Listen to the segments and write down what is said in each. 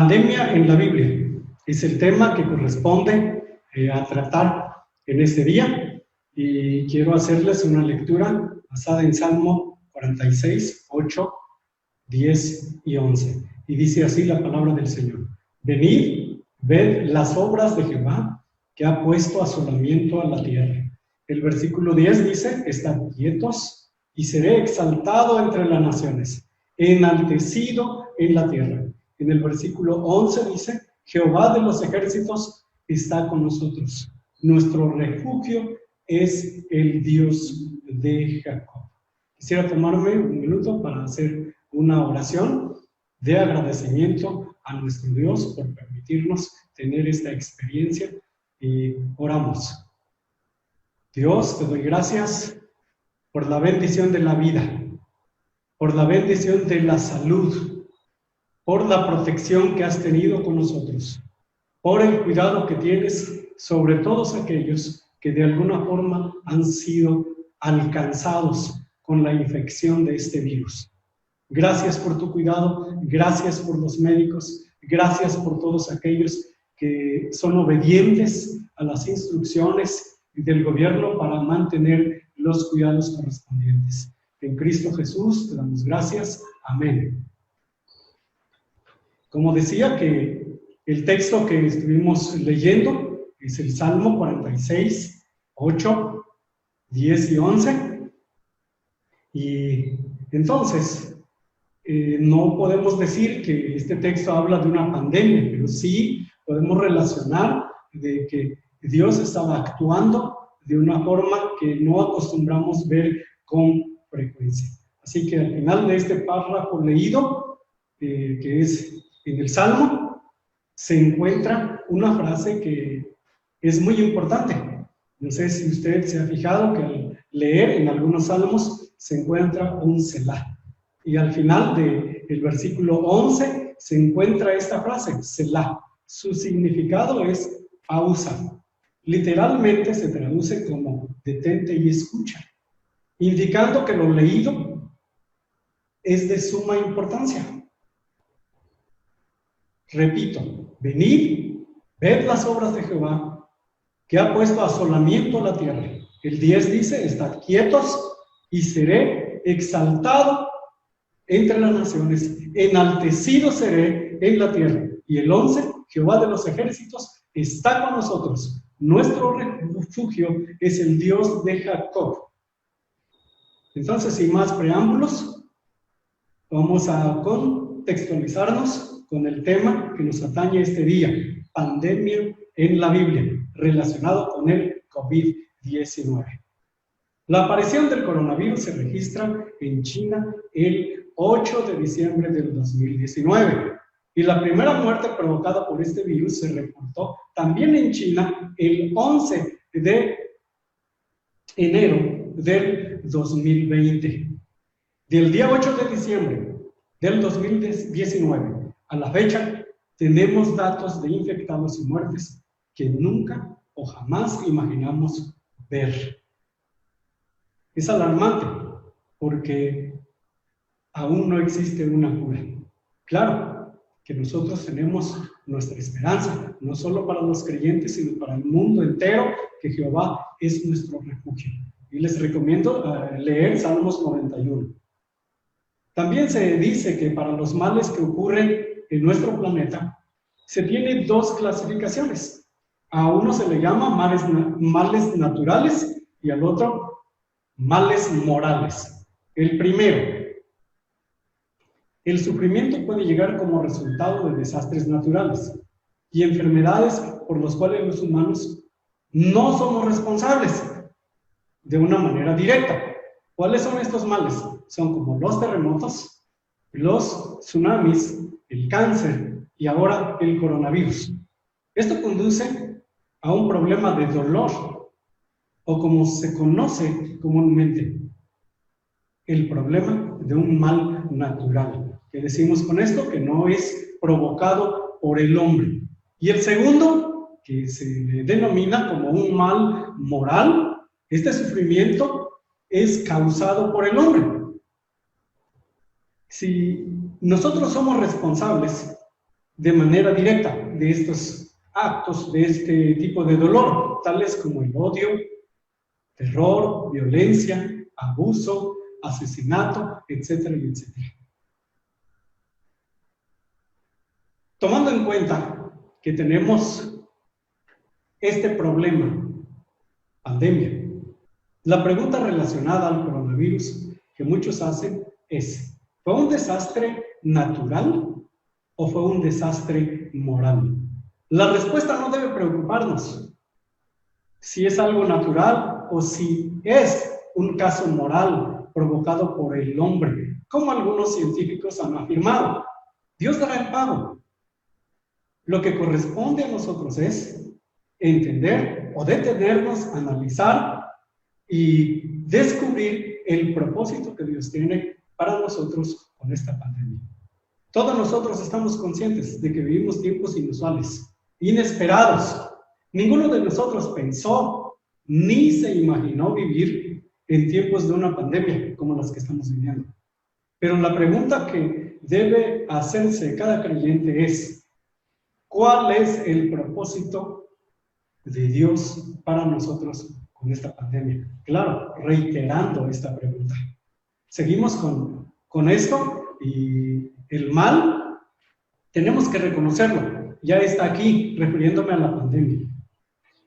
Pandemia en la Biblia es el tema que corresponde a tratar en este día, y quiero hacerles una lectura basada en Salmo 46, 8, 10 y 11. Y dice así la palabra del Señor: Venid, ved las obras de Jehová, que ha puesto asolamiento a la tierra. El versículo 10 dice: Estad quietos y seré exaltado entre las naciones, enaltecido en la tierra. En el versículo 11 dice: Jehová de los ejércitos está con nosotros. Nuestro refugio es el Dios de Jacob. Quisiera tomarme un minuto para hacer una oración de agradecimiento a nuestro Dios por permitirnos tener esta experiencia, y oramos. Dios, te doy gracias por la bendición de la vida, por la bendición de la salud, por la protección que has tenido con nosotros, por el cuidado que tienes sobre todos aquellos que de alguna forma han sido alcanzados con la infección de este virus. Gracias por tu cuidado, gracias por los médicos, gracias por todos aquellos que son obedientes a las instrucciones del gobierno para mantener los cuidados correspondientes. En Cristo Jesús te damos gracias. Amén. Como decía, que el texto que estuvimos leyendo es el Salmo 46, 8, 10 y 11. Y entonces, no podemos decir que este texto habla de una pandemia, pero sí podemos relacionar de que Dios estaba actuando de una forma que no acostumbramos ver con frecuencia. Así que al final de este párrafo leído, que es en el Salmo, se encuentra una frase que es muy importante. No sé si usted se ha fijado que al leer en algunos salmos se encuentra un Selah. Y al final del versículo 11 se encuentra esta frase, Selah. Su significado es pausa. Literalmente se traduce como detente y escucha, indicando que lo leído es de suma importancia. Repito, venid, ved las obras de Jehová, que ha puesto asolamiento a la tierra. El 10 dice: estad quietos y seré exaltado entre las naciones, enaltecido seré en la tierra. Y el 11, Jehová de los ejércitos está con nosotros. Nuestro refugio es el Dios de Jacob. Entonces, sin más preámbulos, vamos a contextualizarnos con el tema que nos atañe este día: pandemia en la Biblia, relacionado con el COVID-19. La aparición del coronavirus se registra en China el 8 de diciembre del 2019, y la primera muerte provocada por este virus se reportó también en China el 11 de enero del 2020. Del día 8 de diciembre del 2019 a la fecha, tenemos datos de infectados y muertes que nunca o jamás imaginamos ver. Es alarmante porque aún no existe una cura. Claro que nosotros tenemos nuestra esperanza, no solo para los creyentes, sino para el mundo entero, que Jehová es nuestro refugio. Y les recomiendo leer Salmos 91. También se dice que para los males que ocurren en nuestro planeta, se tiene dos clasificaciones. A uno se le llama males naturales y al otro males morales. El primero: el sufrimiento puede llegar como resultado de desastres naturales y enfermedades por los cuales los humanos no somos responsables de una manera directa. ¿Cuáles son estos males? Son como los terremotos, los tsunamis, el cáncer y ahora el coronavirus. Esto conduce a un problema de dolor, o como se conoce comúnmente, el problema de un mal natural. ¿Qué decimos con esto? Que no es provocado por el hombre. Y el segundo, que se denomina como un mal moral, este sufrimiento es causado por el hombre. Si nosotros somos responsables de manera directa de estos actos, de este tipo de dolor, tales como el odio, terror, violencia, abuso, asesinato, etcétera, etcétera. Tomando en cuenta que tenemos este problema, pandemia, la pregunta relacionada al coronavirus que muchos hacen es, ¿fue un desastre natural o fue un desastre moral? La respuesta no debe preocuparnos si es algo natural o si es un caso moral provocado por el hombre, como algunos científicos han afirmado. Dios dará el pago. Lo que corresponde a nosotros es entender o detenernos, analizar y descubrir el propósito que Dios tiene para nosotros con esta pandemia. Todos nosotros estamos conscientes de que vivimos tiempos inusuales, inesperados. Ninguno de nosotros pensó ni se imaginó vivir en tiempos de una pandemia como las que estamos viviendo. Pero la pregunta que debe hacerse cada creyente es, ¿cuál es el propósito de Dios para nosotros con esta pandemia? Claro, reiterando esta pregunta. Seguimos con esto y el mal tenemos que reconocerlo. Ya está aquí, refiriéndome a la pandemia.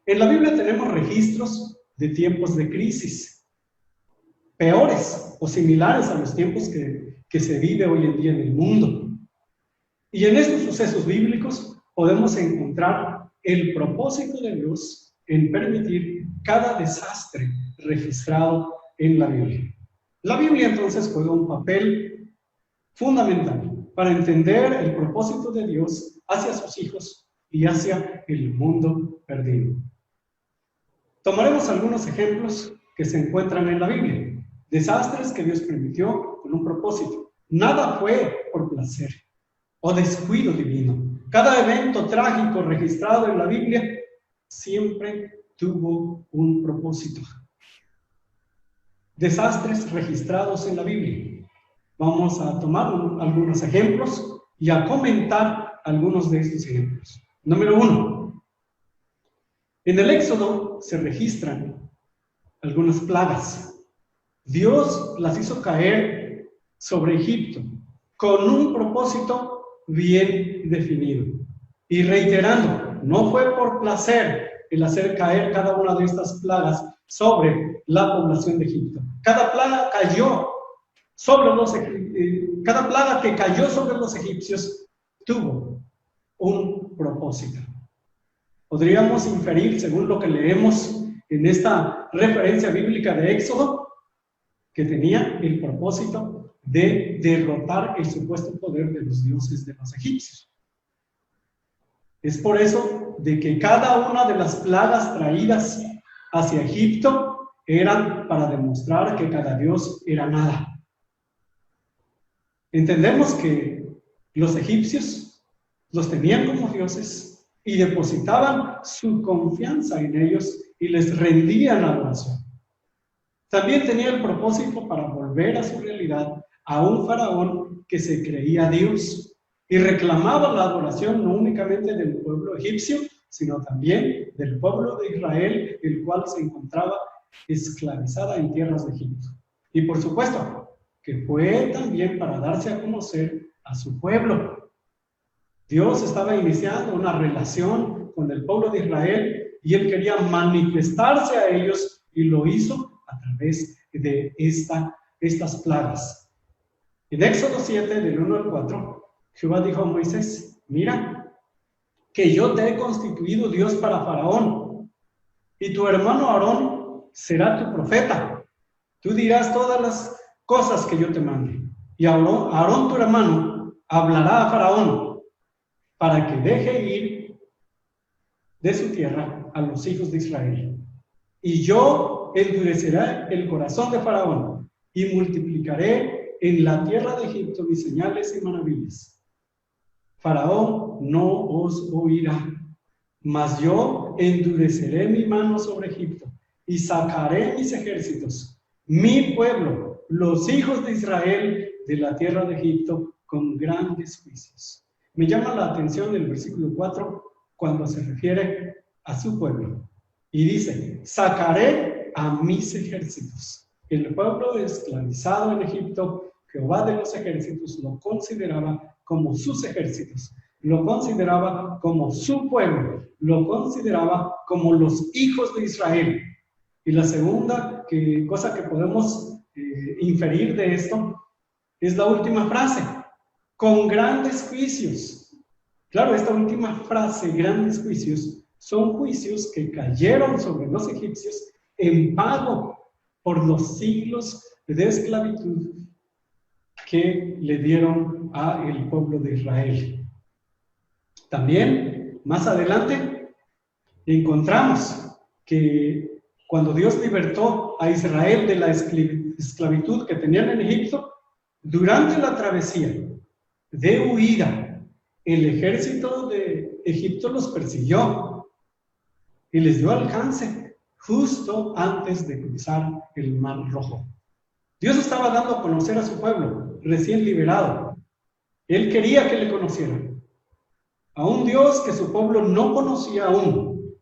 En la Biblia tenemos registros de tiempos de crisis, peores o similares a los tiempos que se vive hoy en día en el mundo. Y en estos sucesos bíblicos podemos encontrar el propósito de Dios en permitir cada desastre registrado en la Biblia. La Biblia entonces juega un papel fundamental para entender el propósito de Dios hacia sus hijos y hacia el mundo perdido. Tomaremos algunos ejemplos que se encuentran en la Biblia, desastres que Dios permitió con un propósito. Nada fue por placer o descuido divino. Cada evento trágico registrado en la Biblia siempre tuvo un propósito. Desastres registrados en la Biblia. Vamos a tomar algunos ejemplos y a comentar algunos de estos ejemplos. Número 1. En el Éxodo se registran algunas plagas. Dios las hizo caer sobre Egipto con un propósito bien definido. Y reiterando, no fue por placer el hacer caer cada una de estas plagas sobre la población de Egipto. Cada plaga que cayó sobre los egipcios tuvo un propósito. Podríamos inferir, según lo que leemos en esta referencia bíblica de Éxodo, que tenía el propósito de derrotar el supuesto poder de los dioses de los egipcios. Es por eso de que cada una de las plagas traídas hacia Egipto eran para demostrar que cada dios era nada. Entendemos que los egipcios los tenían como dioses y depositaban su confianza en ellos y les rendían adoración. También tenía el propósito para volver a su realidad a un faraón que se creía Dios y reclamaba la adoración no únicamente del pueblo egipcio, sino también del pueblo de Israel, el cual se encontraba esclavizada en tierras de Egipto. Y por supuesto, que fue también para darse a conocer a su pueblo. Dios estaba iniciando una relación con el pueblo de Israel y Él quería manifestarse a ellos y lo hizo a través de estas plagas. En Éxodo 7, del 1 al 4, Jehová dijo a Moisés, mira, que yo te he constituido Dios para Faraón, y tu hermano Aarón será tu profeta. Tú dirás todas las cosas que yo te mande. Y Aarón tu hermano hablará a Faraón para que deje ir de su tierra a los hijos de Israel. Y yo endureceré el corazón de Faraón y multiplicaré en la tierra de Egipto mis señales y maravillas. Faraón no os oirá, mas yo endureceré mi mano sobre Egipto y sacaré mis ejércitos, mi pueblo, los hijos de Israel, de la tierra de Egipto con grandes juicios. Me llama la atención el versículo 4 cuando se refiere a su pueblo. Y dice, sacaré a mis ejércitos. El pueblo esclavizado en Egipto, Jehová de los ejércitos lo consideraba como sus ejércitos, lo consideraba como su pueblo, lo consideraba como los hijos de Israel. Y la segunda cosa que podemos inferir de esto es la última frase, con grandes juicios. Claro, esta última frase, grandes juicios, son juicios que cayeron sobre los egipcios en pago por los siglos de esclavitud que le dieron al pueblo de Israel. También, más adelante, encontramos que cuando Dios libertó a Israel de la esclavitud que tenían en Egipto, durante la travesía de huida, el ejército de Egipto los persiguió y les dio alcance justo antes de cruzar el Mar Rojo. Dios estaba dando a conocer a su pueblo recién liberado. Él quería que le conocieran. A un Dios que su pueblo no conocía aún.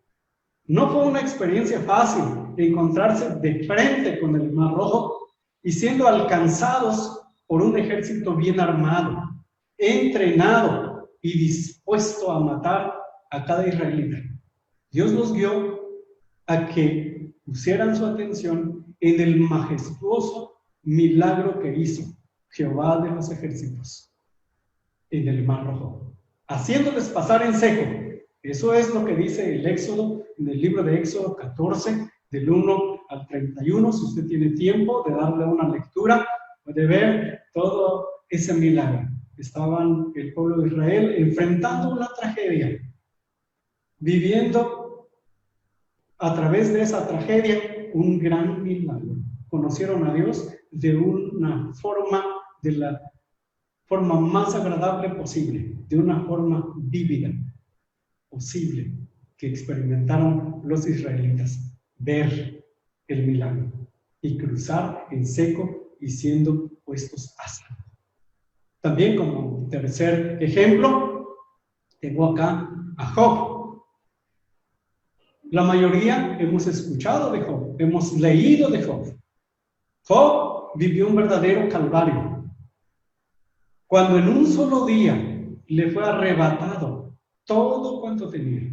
No fue una experiencia fácil encontrarse de frente con el Mar Rojo y siendo alcanzados por un ejército bien armado, entrenado y dispuesto a matar a cada israelita. Dios los guió a que pusieran su atención en el majestuoso milagro que hizo Jehová de los ejércitos en el Mar Rojo, haciéndoles pasar en seco. Eso es lo que dice el Éxodo, en el libro de Éxodo 14, del 1 al 31. Si usted tiene tiempo de darle una lectura, puede ver todo ese milagro. Estaban el pueblo de Israel enfrentando una tragedia, viviendo a través de esa tragedia un gran milagro. Conocieron a Dios de una forma, de la forma más agradable posible, de una forma vívida posible, que experimentaron los israelitas, ver el milagro y cruzar en seco y siendo puestos a salvo. También como tercer ejemplo, tengo acá a Job. La mayoría hemos escuchado de Job, hemos leído de Job. Job vivió un verdadero calvario. Cuando en un solo día le fue arrebatado todo cuanto tenía.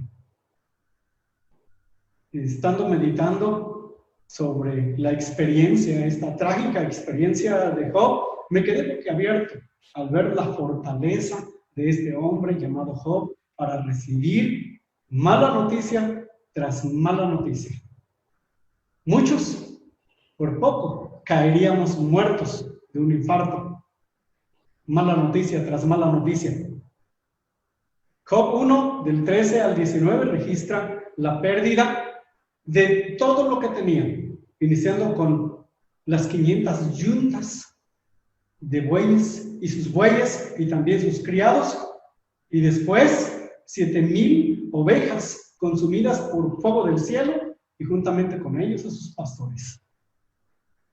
Estando meditando sobre la experiencia, esta trágica experiencia de Job, me quedé boquiabierto al ver la fortaleza de este hombre llamado Job para recibir mala noticia tras mala noticia. Muchos, por poco, caeríamos muertos de un infarto. Mala noticia tras mala noticia. Job 1, del 13 al 19, registra la pérdida de todo lo que tenía, iniciando con las 500 yuntas de bueyes y sus bueyes y también sus criados, y después 7,000 ovejas consumidas por fuego del cielo y juntamente con ellos a sus pastores.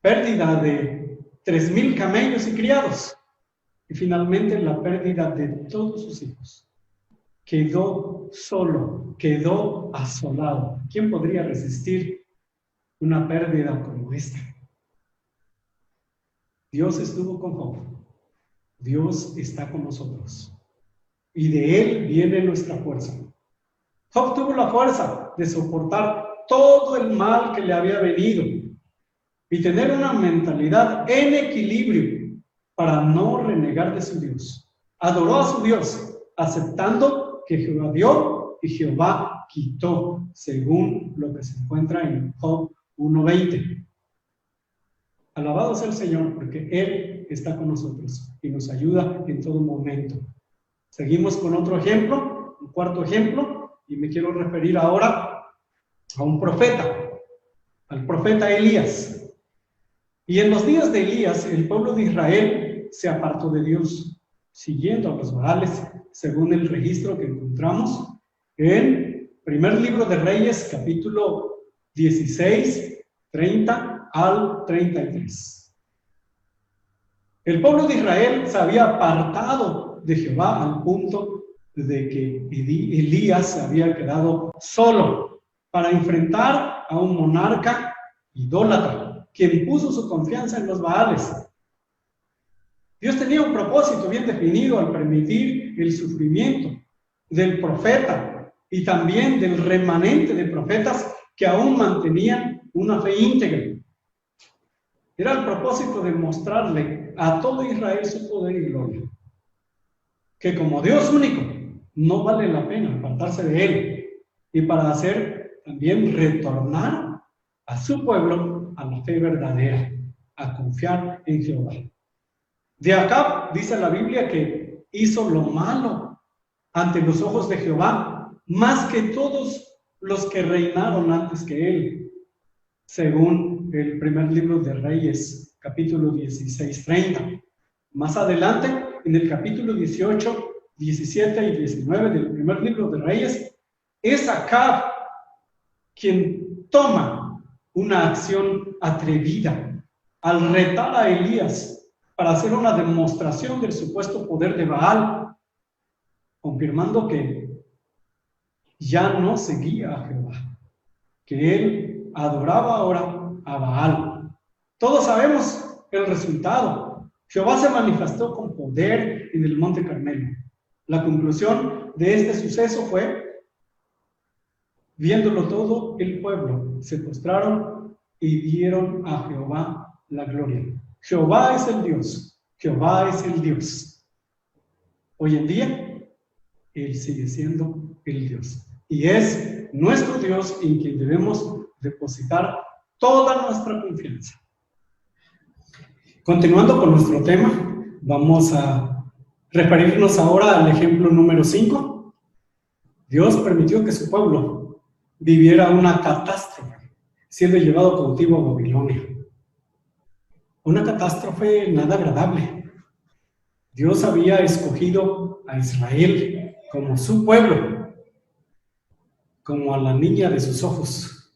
Pérdida de 3,000 camellos y criados y finalmente la pérdida de todos sus hijos. Quedó solo, quedó asolado. ¿Quién podría resistir una pérdida como esta? Dios estuvo con Job. Dios está con nosotros. Y de Él viene nuestra fuerza. Job tuvo la fuerza de soportar todo el mal que le había venido y tener una mentalidad en equilibrio para no renegar de su Dios. Adoró a su Dios, aceptando que Jehová dio y Jehová quitó, según lo que se encuentra en Job 1:20. Alabado sea el Señor, porque Él está con nosotros y nos ayuda en todo momento. Seguimos con otro ejemplo, un cuarto ejemplo, y me quiero referir ahora a un profeta, al profeta Elías. Y en los días de Elías, el pueblo de Israel se apartó de Dios, siguiendo a los Baales, según el registro que encontramos en primer libro de Reyes, capítulo 16, 30 al 33. El pueblo de Israel se había apartado de Jehová al punto de que Elías se había quedado solo para enfrentar a un monarca idólatra, quien puso su confianza en los Baales. Dios tenía un propósito bien definido al permitir el sufrimiento del profeta y también del remanente de profetas que aún mantenían una fe íntegra. Era el propósito de mostrarle a todo Israel su poder y gloria, que como Dios único no vale la pena apartarse de él, y para hacer también retornar a su pueblo a la fe verdadera, a confiar en Jehová. De Acab dice la Biblia que hizo lo malo ante los ojos de Jehová, más que todos los que reinaron antes que él, según el primer libro de Reyes, capítulo 16:30. Más adelante, en el capítulo 18, 17 y 19 del primer libro de Reyes, es Acab quien toma una acción atrevida al retar a Elías para hacer una demostración del supuesto poder de Baal, confirmando que ya no seguía a Jehová, que él adoraba ahora a Baal. Todos sabemos el resultado. Jehová se manifestó con poder en el monte Carmelo. La conclusión de este suceso fue: viéndolo todo el pueblo, se postraron y dieron a Jehová la gloria. Jehová es el Dios, Jehová es el Dios. Hoy en día, Él sigue siendo el Dios. Y es nuestro Dios en quien debemos depositar toda nuestra confianza. Continuando con nuestro tema, vamos a referirnos ahora al ejemplo número 5. Dios permitió que su pueblo viviera una catástrofe, siendo llevado cautivo a Babilonia. Una catástrofe nada agradable. Dios había escogido a Israel como su pueblo, como a la niña de sus ojos.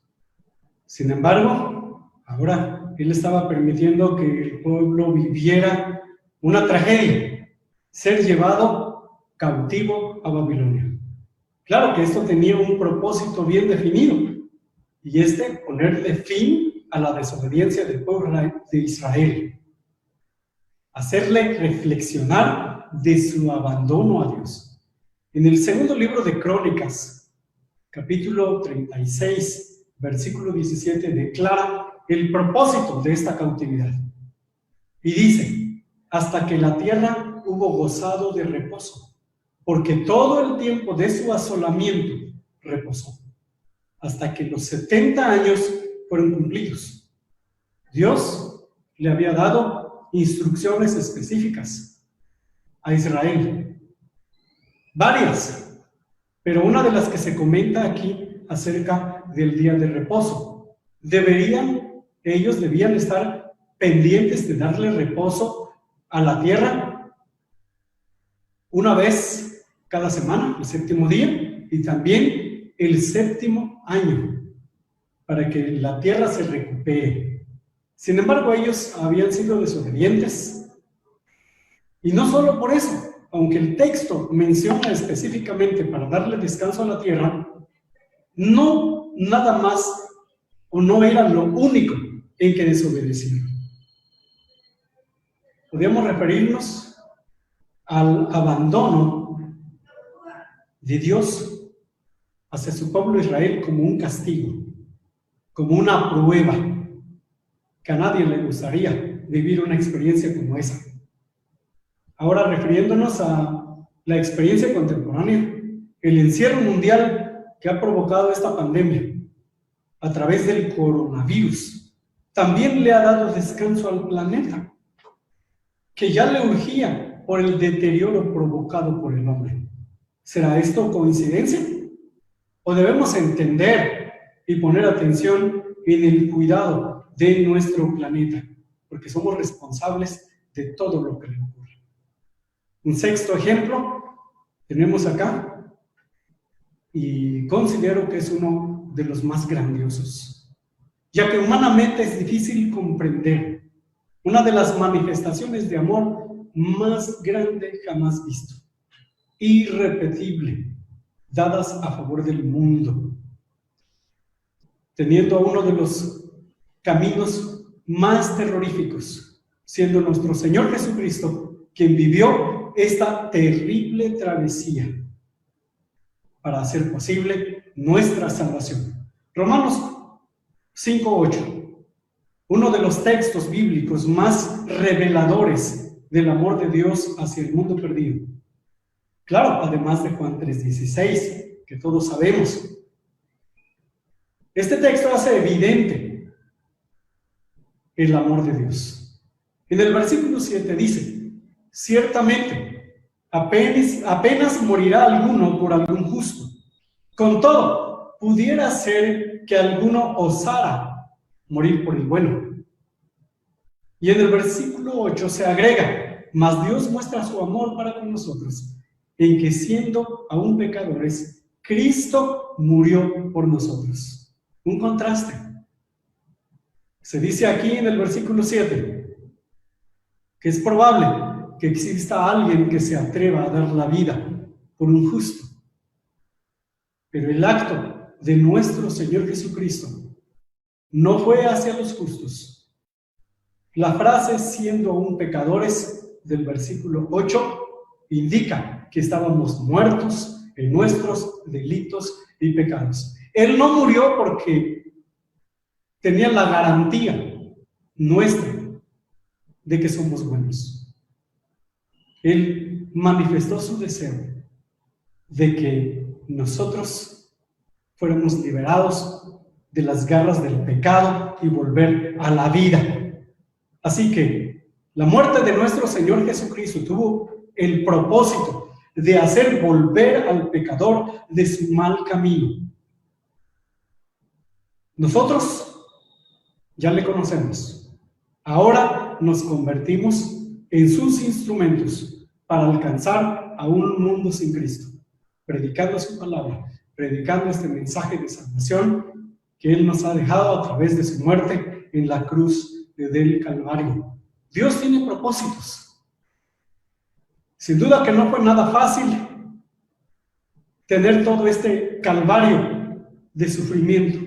Sin embargo, ahora Él estaba permitiendo que el pueblo viviera una tragedia, ser llevado cautivo a Babilonia. Claro que esto tenía un propósito bien definido, y ponerle fin a la desobediencia del pueblo de Israel, hacerle reflexionar de su abandono a Dios. En el segundo libro de Crónicas, capítulo 36, versículo 17, declara el propósito de esta cautividad. Y dice: hasta que la tierra hubo gozado de reposo, porque todo el tiempo de su asolamiento reposó, hasta que los 70 años fueron cumplidos. Dios le había dado instrucciones específicas a Israel, varias, pero una de las que se comenta aquí acerca del día de reposo. Ellos debían estar pendientes de darle reposo a la tierra una vez cada semana, el séptimo día, y también el séptimo año, para que la tierra se recupere. Sin embargo, ellos habían sido desobedientes. Y no solo por eso, aunque el texto menciona específicamente para darle descanso a la tierra, no nada más o no era lo único en que desobedecieron. Podríamos referirnos al abandono de Dios hacia su pueblo Israel como un castigo, como una prueba, que a nadie le gustaría vivir una experiencia como esa. Ahora, refiriéndonos a la experiencia contemporánea, el encierro mundial que ha provocado esta pandemia a través del coronavirus también le ha dado descanso al planeta, que ya le urgía por el deterioro provocado por el hombre. ¿Será esto coincidencia? ¿O debemos entender y poner atención en el cuidado de nuestro planeta? Porque somos responsables de todo lo que le ocurre. Un sexto ejemplo tenemos acá, y considero que es uno de los más grandiosos, ya que humanamente es difícil comprender. Una de las manifestaciones de amor más grande jamás visto, irrepetible, dadas a favor del mundo, teniendo a uno de los caminos más terroríficos, siendo nuestro Señor Jesucristo quien vivió esta terrible travesía para hacer posible nuestra salvación. Romanos 5:8, uno de los textos bíblicos más reveladores del amor de Dios hacia el mundo perdido. Claro, además de Juan 3:16, que todos sabemos. Este texto hace evidente el amor de Dios. En el versículo 7 dice: ciertamente, apenas morirá alguno por algún justo. Con todo, pudiera ser que alguno osara morir por el bueno. Y en el versículo 8 se agrega: mas Dios muestra su amor para con nosotros, en que siendo aún pecadores, Cristo murió por nosotros. Un contraste. Se dice aquí en el versículo 7 que es probable que exista alguien que se atreva a dar la vida por un justo. Pero el acto de nuestro Señor Jesucristo no fue hacia los justos. La frase siendo aún pecadores del versículo 8 indica que estábamos muertos en nuestros delitos y pecados. Él no murió porque tenía la garantía nuestra de que somos buenos. Él manifestó su deseo de que nosotros fuéramos liberados de las garras del pecado y volver a la vida. Así que la muerte de nuestro Señor Jesucristo tuvo el propósito de hacer volver al pecador de su mal camino. Nosotros ya le conocemos. Ahora nos convertimos en sus instrumentos para alcanzar a un mundo sin Cristo, predicando su palabra, predicando este mensaje de salvación que Él nos ha dejado a través de su muerte en la cruz del Calvario. Dios tiene propósitos. Sin duda que no fue nada fácil tener todo este calvario de sufrimiento.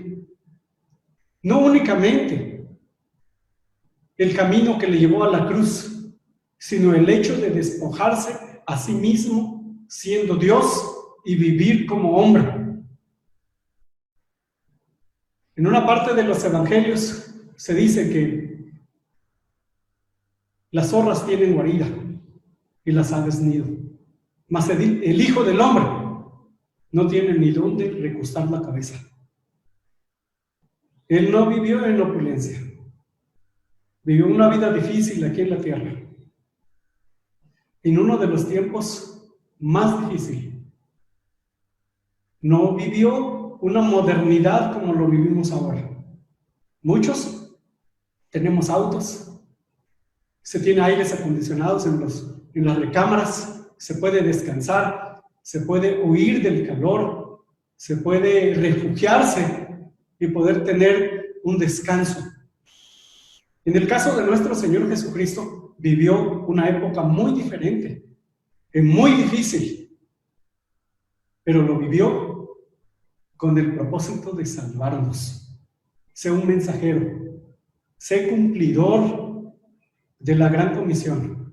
No únicamente el camino que le llevó a la cruz, sino el hecho de despojarse a sí mismo, siendo Dios, y vivir como hombre. En una parte de los evangelios se dice que las zorras tienen guarida y las aves nido, mas el Hijo del Hombre no tiene ni dónde recostar la cabeza. Él no vivió en opulencia, vivió una vida difícil aquí en la tierra, en uno de los tiempos más difíciles. No vivió una modernidad como lo vivimos ahora. Muchos tenemos autos, se tiene aires acondicionados en las recámaras, se puede descansar, se puede huir del calor, se puede refugiarse y poder tener un descanso. En el caso de nuestro Señor Jesucristo, vivió una época muy diferente, muy difícil, pero lo vivió con el propósito de salvarnos. Sé un mensajero, sé cumplidor de la gran comisión,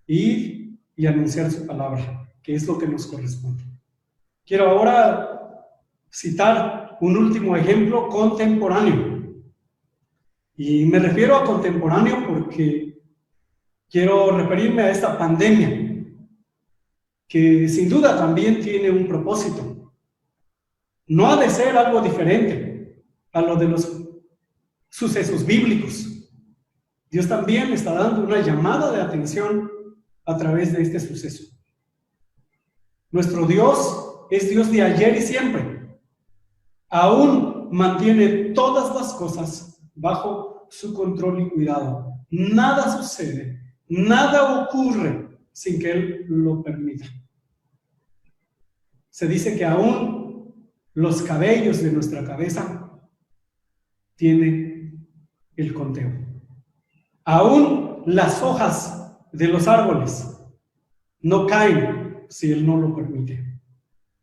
ir y anunciar su palabra, que es lo que nos corresponde. Quiero ahora citar un último ejemplo contemporáneo. Y me refiero a contemporáneo porque quiero referirme a esta pandemia, que sin duda también tiene un propósito. No ha de ser algo diferente a lo de los sucesos bíblicos. Dios también está dando una llamada de atención a través de este suceso. Nuestro Dios es Dios de ayer y siempre. Aún mantiene todas las cosas bajo su control y cuidado. Nada sucede, nada ocurre sin que Él lo permita. Se dice que aún los cabellos de nuestra cabeza tienen el conteo. Aún las hojas de los árboles no caen si Él no lo permite.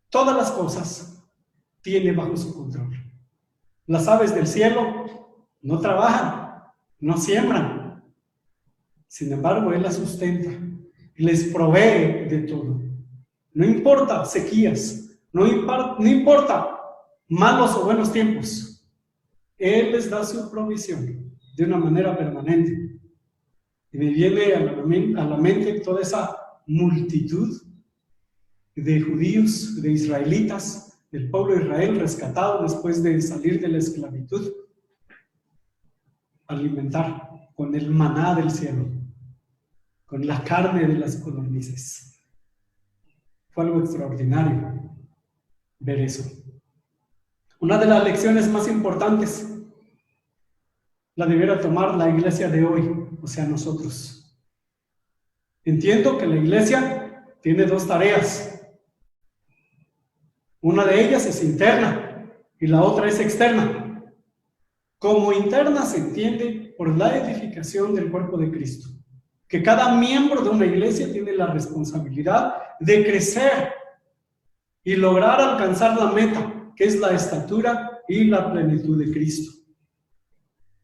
Todas las cosas tiene bajo su control. Las aves del cielo no trabajan, no siembran. Sin embargo, Él las sustenta y les provee de todo. No importa sequías, no importa malos o buenos tiempos. Él les da su provisión de una manera permanente. Y me viene a la mente toda esa multitud de judíos, de israelitas, del pueblo de Israel rescatado después de salir de la esclavitud, alimentar con el maná del cielo, con la carne de las codornices. Fue algo extraordinario ver eso. Una de las lecciones más importantes la debiera tomar la iglesia de hoy, o sea, nosotros. Entiendo que la iglesia tiene dos tareas. Una de ellas es interna y la otra es externa. Como interna se entiende por la edificación del cuerpo de Cristo, que cada miembro de una iglesia tiene la responsabilidad de crecer y lograr alcanzar la meta, que es la estatura y la plenitud de Cristo.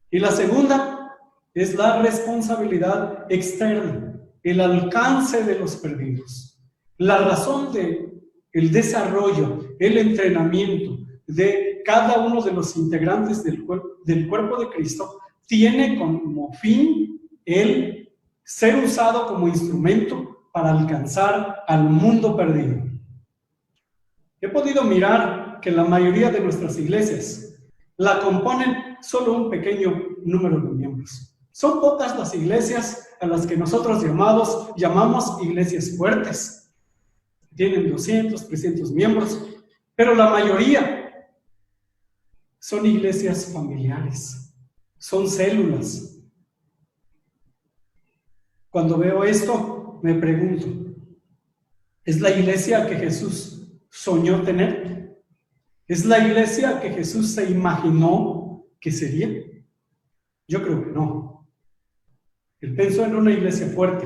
Y la segunda es la responsabilidad externa, el alcance de los perdidos. La razón de el desarrollo, el entrenamiento de cada uno de los integrantes del cuerpo de Cristo tiene como fin el ser usado como instrumento para alcanzar al mundo perdido. He podido mirar que la mayoría de nuestras iglesias la componen solo un pequeño número de miembros. Son pocas las iglesias a las que nosotros llamamos iglesias fuertes. Tienen 200, 300 miembros, pero la mayoría son iglesias familiares, son células. Cuando veo esto, me pregunto, ¿es la iglesia que Jesús soñó tener? ¿Es la iglesia que Jesús se imaginó que sería? Yo creo que no. Él pensó en una iglesia fuerte,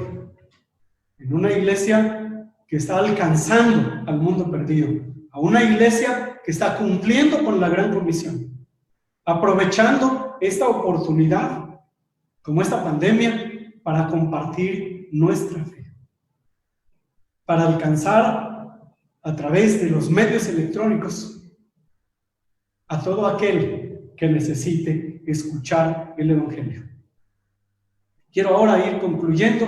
en una iglesia que está alcanzando al mundo perdido, a una iglesia que está cumpliendo con la gran comisión, aprovechando esta oportunidad, como esta pandemia, para compartir nuestra fe, para alcanzar a través de los medios electrónicos a todo aquel que necesite escuchar el Evangelio. Quiero ahora ir concluyendo,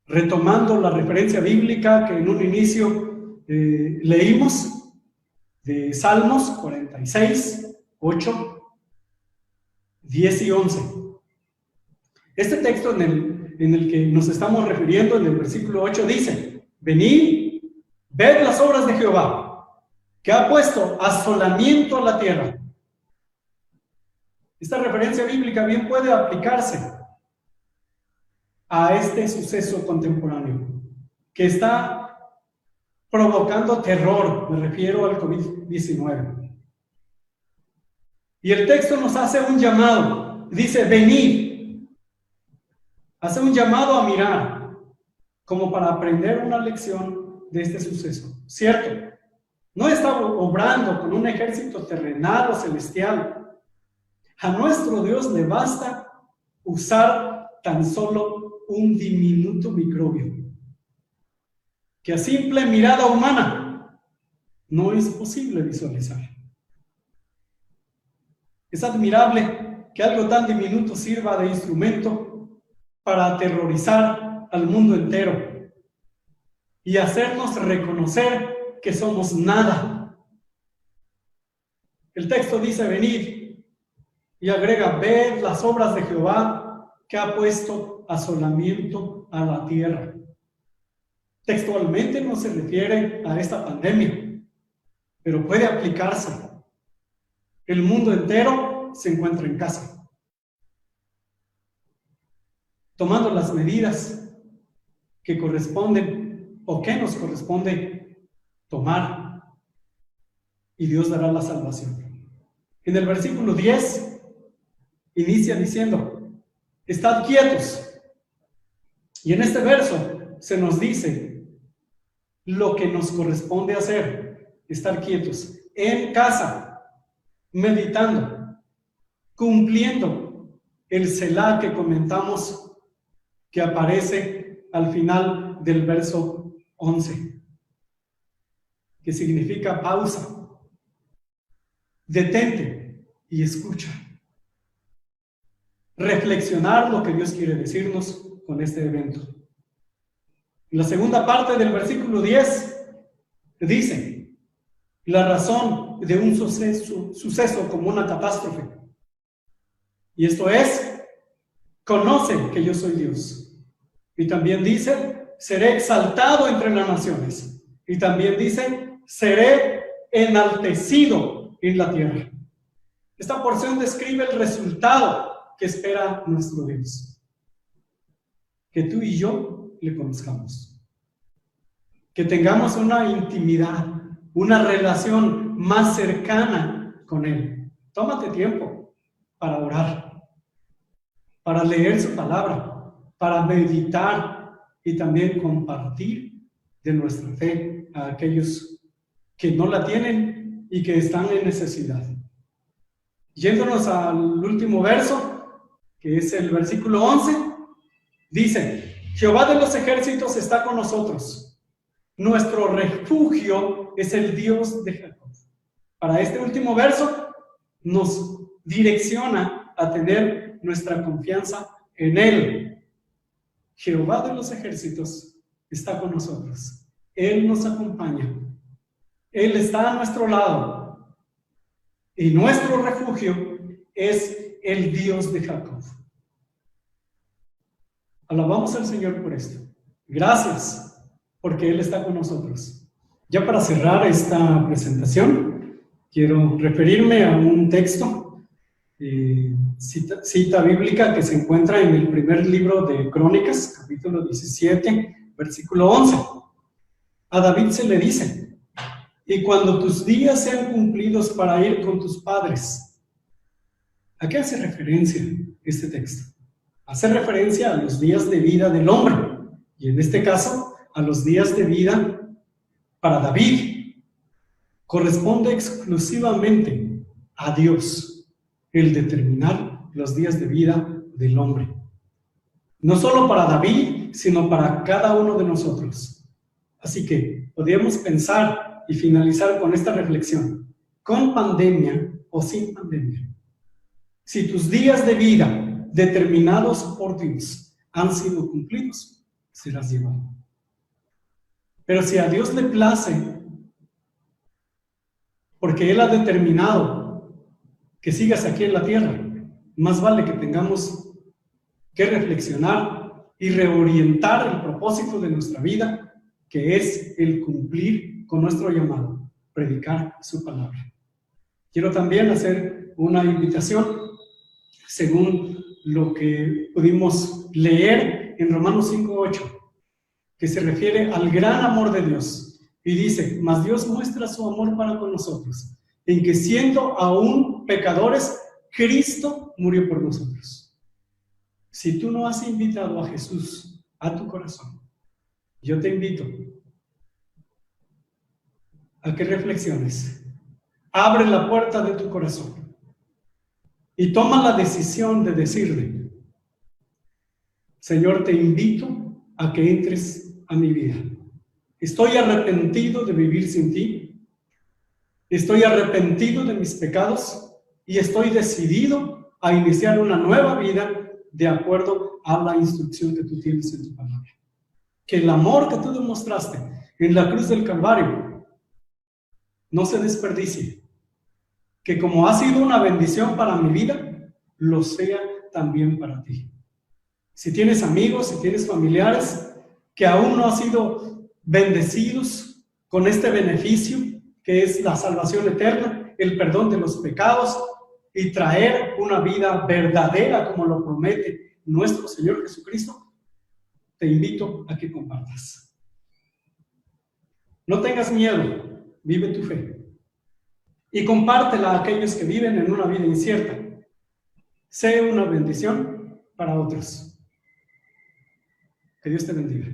retomando la referencia bíblica que en un inicio leímos, de Salmos 46, 8, 10 y 11. Este texto en el que nos estamos refiriendo, en el versículo 8, dice: venid, ved las obras de Jehová, que ha puesto asolamiento a la tierra. Esta referencia bíblica bien puede aplicarse a este suceso contemporáneo que está provocando terror, me refiero al COVID-19. Y el texto nos hace un llamado, dice: venid, hace un llamado a mirar, como para aprender una lección de este suceso. Cierto, no está obrando con un ejército terrenal o celestial. A nuestro Dios le basta usar tan solo un diminuto microbio, que a simple mirada humana no es posible visualizar. Es admirable que algo tan diminuto sirva de instrumento para aterrorizar al mundo entero y hacernos reconocer que somos nada. El texto dice: venid, y agrega: ved las obras de Jehová, que ha puesto asolamiento a la tierra. Textualmente no se refiere a esta pandemia, pero puede aplicarse. El mundo entero se encuentra en casa, tomando las medidas que corresponden o que nos corresponde tomar, y Dios dará la salvación. En el versículo 10 inicia diciendo: estad quietos Y en este verso se nos dice lo que nos corresponde hacer: estar quietos en casa, meditando, cumpliendo el Selah que comentamos, que aparece al final del verso 11, que significa pausa. Detente y escucha. Reflexionar lo que Dios quiere decirnos con este evento. En la segunda parte del versículo 10 dice la razón de un suceso como una catástrofe. Y esto es: conoce que yo soy Dios. Y también dice: seré exaltado entre las naciones. Y también dice: seré enaltecido en la tierra. Esta porción describe el resultado que espera nuestro Dios: que tú y yo le conozcamos, que tengamos una intimidad, una relación más cercana con Él. Tómate tiempo para orar, para leer su palabra, para meditar y también compartir de nuestra fe a aquellos que no la tienen y que están en necesidad. Yéndonos al último verso, que es el versículo 11, dice: Jehová de los ejércitos está con nosotros, nuestro refugio es el Dios de Jacob. Para este último verso nos direcciona a tener nuestra confianza en Él. Jehová de los ejércitos está con nosotros, Él nos acompaña, Él está a nuestro lado, y nuestro refugio es el Dios de Jacob. Alabamos al Señor por esto. Gracias, porque Él está con nosotros. Ya para cerrar esta presentación, quiero referirme a un texto, cita bíblica que se encuentra en el primer libro de Crónicas, capítulo 17, versículo 11. A David se le dice: y cuando tus días sean cumplidos para ir con tus padres. ¿A qué hace referencia este texto? Hace referencia a los días de vida del hombre, y en este caso a los días de vida para David. Corresponde exclusivamente a Dios el determinar los días de vida del hombre. No solo para David, sino para cada uno de nosotros. Así que podríamos pensar y finalizar con esta reflexión: con pandemia o sin pandemia, si tus días de vida determinados por Dios han sido cumplidos, serás llevado. Pero si a Dios le place, porque Él ha determinado que sigas aquí en la tierra, más vale que tengamos que reflexionar y reorientar el propósito de nuestra vida, que es el cumplir con nuestro llamado, predicar su palabra. Quiero también hacer una invitación según lo que pudimos leer en Romanos 5:8, que se refiere al gran amor de Dios, y dice: mas Dios muestra su amor para con nosotros, en que siendo aún pecadores, Cristo murió por nosotros. Si tú no has invitado a Jesús a tu corazón, yo te invito a que reflexiones. Abre la puerta de tu corazón y toma la decisión de decirle: Señor, te invito a que entres a mi vida. Estoy arrepentido de vivir sin ti. Estoy arrepentido de mis pecados y estoy decidido a iniciar una nueva vida de acuerdo a la instrucción que tú tienes en tu palabra. Que el amor que tú demostraste en la cruz del Calvario no se desperdicie. Que como ha sido una bendición para mi vida, lo sea también para ti. Si tienes amigos, si tienes familiares que aún no han sido bendecidos con este beneficio, que es la salvación eterna, el perdón de los pecados y traer una vida verdadera como lo promete nuestro Señor Jesucristo, te invito a que compartas. No tengas miedo, vive tu fe. Y compártela a aquellos que viven en una vida incierta. Sé una bendición para otros. Que Dios te bendiga.